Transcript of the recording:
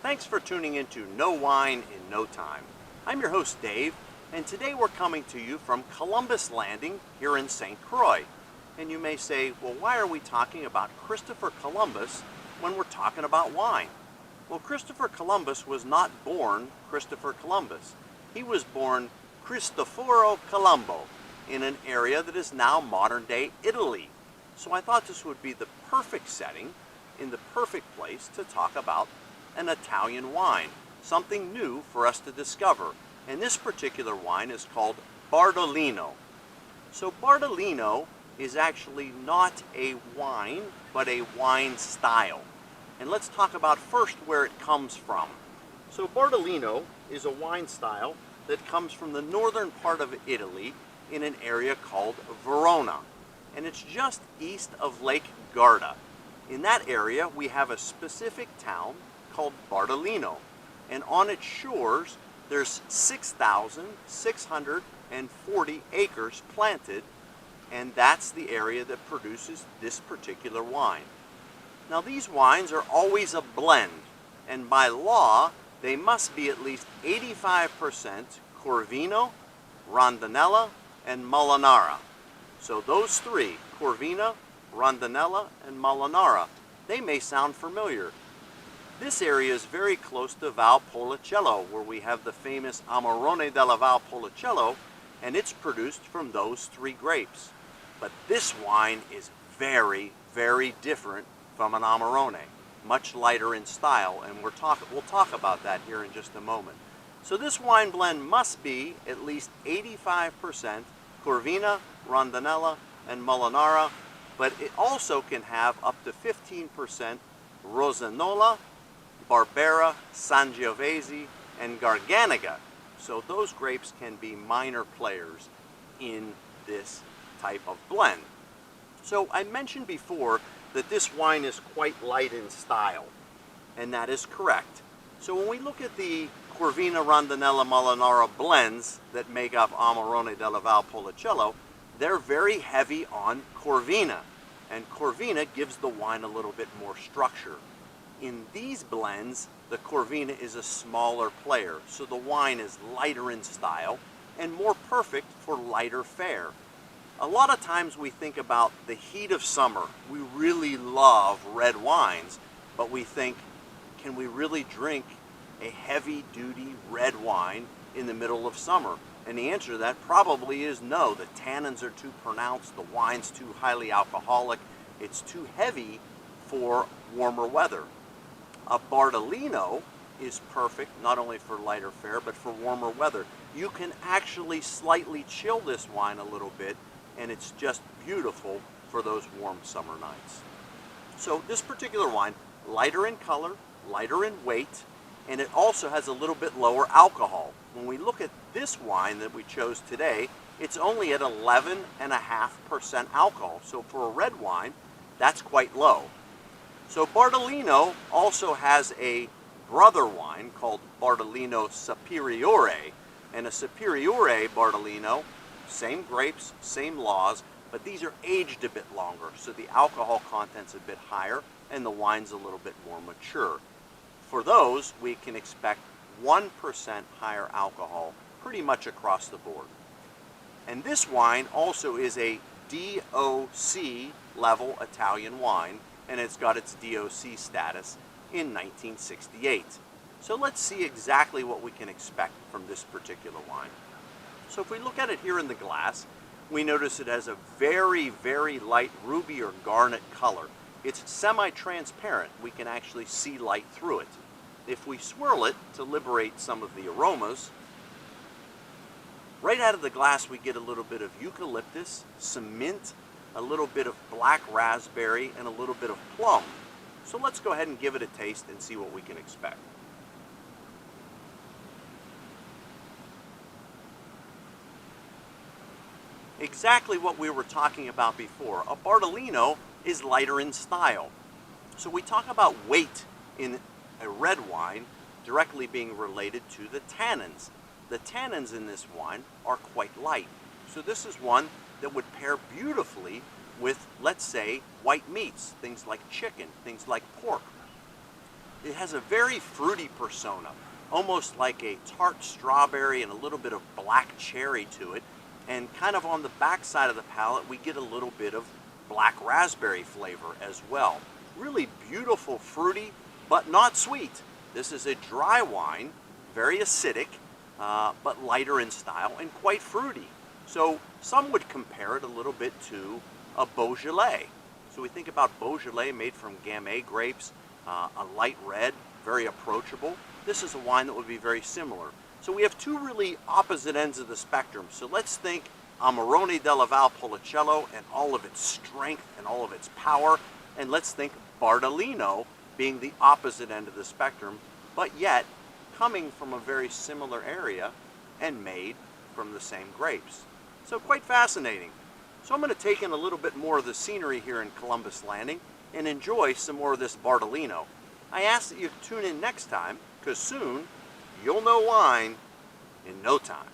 Thanks for tuning in to No Wine in No Time. I'm your host Dave, and today we're coming to you from Columbus Landing here in St. Croix. And you may say, well, why are we talking about Christopher Columbus when we're talking about wine? Well, Christopher Columbus was not born Christopher Columbus. He was born Cristoforo Colombo in an area that is now modern-day Italy. So I thought this would be the perfect setting, in the perfect place to talk about an Italian wine, something new for us to discover. And this particular wine is called Bardolino. So Bardolino is actually not a wine, but a wine style. And let's talk about first where it comes from. So Bardolino is a wine style that comes from the northern part of Italy in an area called Verona. And it's just east of Lake Garda. In that area, we have a specific town called Bardolino. And on its shores, there's 6,640 acres planted, and that's the area that produces this particular wine. Now, these wines are always a blend, and by law, they must be at least 85% Corvino, Rondinella, and Molinara. So those three, Corvina, Rondinella, and Molinara, they may sound familiar. This area is very close to Valpolicella, where we have the famous Amarone della Valpolicella, and it's produced from those three grapes. But this wine is very, very different from an Amarone, much lighter in style, and we'll talk about that here in just a moment. So this wine blend must be at least 85% Corvina, Rondinella, and Molinara, but it also can have up to 15% Rossanola, Barbera, Sangiovese, and Garganega. So those grapes can be minor players in this type of blend. So I mentioned before that this wine is quite light in style, and that is correct. So when we look at the Corvina, Rondinella, Molinara blends that make up Amarone della Valpolicella, they're very heavy on Corvina, and Corvina gives the wine a little bit more structure. In these blends, the Corvina is a smaller player, so the wine is lighter in style and more perfect for lighter fare. A lot of times we think about the heat of summer. We really love red wines, but we think, can we really drink a heavy-duty red wine in the middle of summer? And the answer to that probably is no. The tannins are too pronounced, the wine's too highly alcoholic, it's too heavy for warmer weather. A Bardolino is perfect not only for lighter fare, but for warmer weather. You can actually slightly chill this wine a little bit, and it's just beautiful for those warm summer nights. So this particular wine, lighter in color, lighter in weight, and it also has a little bit lower alcohol. When we look at this wine that we chose today, it's only at 11.5% alcohol. So for a red wine, that's quite low. So Bardolino also has a brother wine called Bardolino Superior, and a Superiore Bardolino, same grapes, same laws, but these are aged a bit longer, so the alcohol content's a bit higher and the wine's a little bit more mature. For those, we can expect 1% higher alcohol pretty much across the board. And this wine also is a DOC level Italian wine, and it's got its DOC status in 1968. So let's see exactly what we can expect from this particular wine. So if we look at it here in the glass, we notice it has a very, very light ruby or garnet color. It's semi-transparent. We can actually see light through it. If we swirl it to liberate some of the aromas, right out of the glass we get a little bit of eucalyptus, some mint, a little bit of black raspberry, and a little bit of plum. So let's go ahead and give it a taste and see what we can expect. Exactly what we were talking about before. A Bardolino is lighter in style. So we talk about weight in a red wine directly being related to the tannins. The tannins in this wine are quite light. So this is one that would pair beautifully with, let's say, white meats, things like chicken, things like pork. It has a very fruity persona, almost like a tart strawberry and a little bit of black cherry to it. And kind of on the back side of the palate, we get a little bit of black raspberry flavor as well. Really beautiful, fruity, but not sweet. This is a dry wine, very acidic, but lighter in style and quite fruity. So some would compare it a little bit to a Beaujolais. So we think about Beaujolais made from Gamay grapes, a light red, very approachable. This is a wine that would be very similar. So we have two really opposite ends of the spectrum. So let's think Amarone della Val Policello and all of its strength and all of its power. And let's think Bardolino being the opposite end of the spectrum, but yet coming from a very similar area and made from the same grapes. So quite fascinating. So I'm going to take in a little bit more of the scenery here in Columbus Landing and enjoy some more of this Bardolino. I ask that you tune in next time, because soon you'll know wine in no time.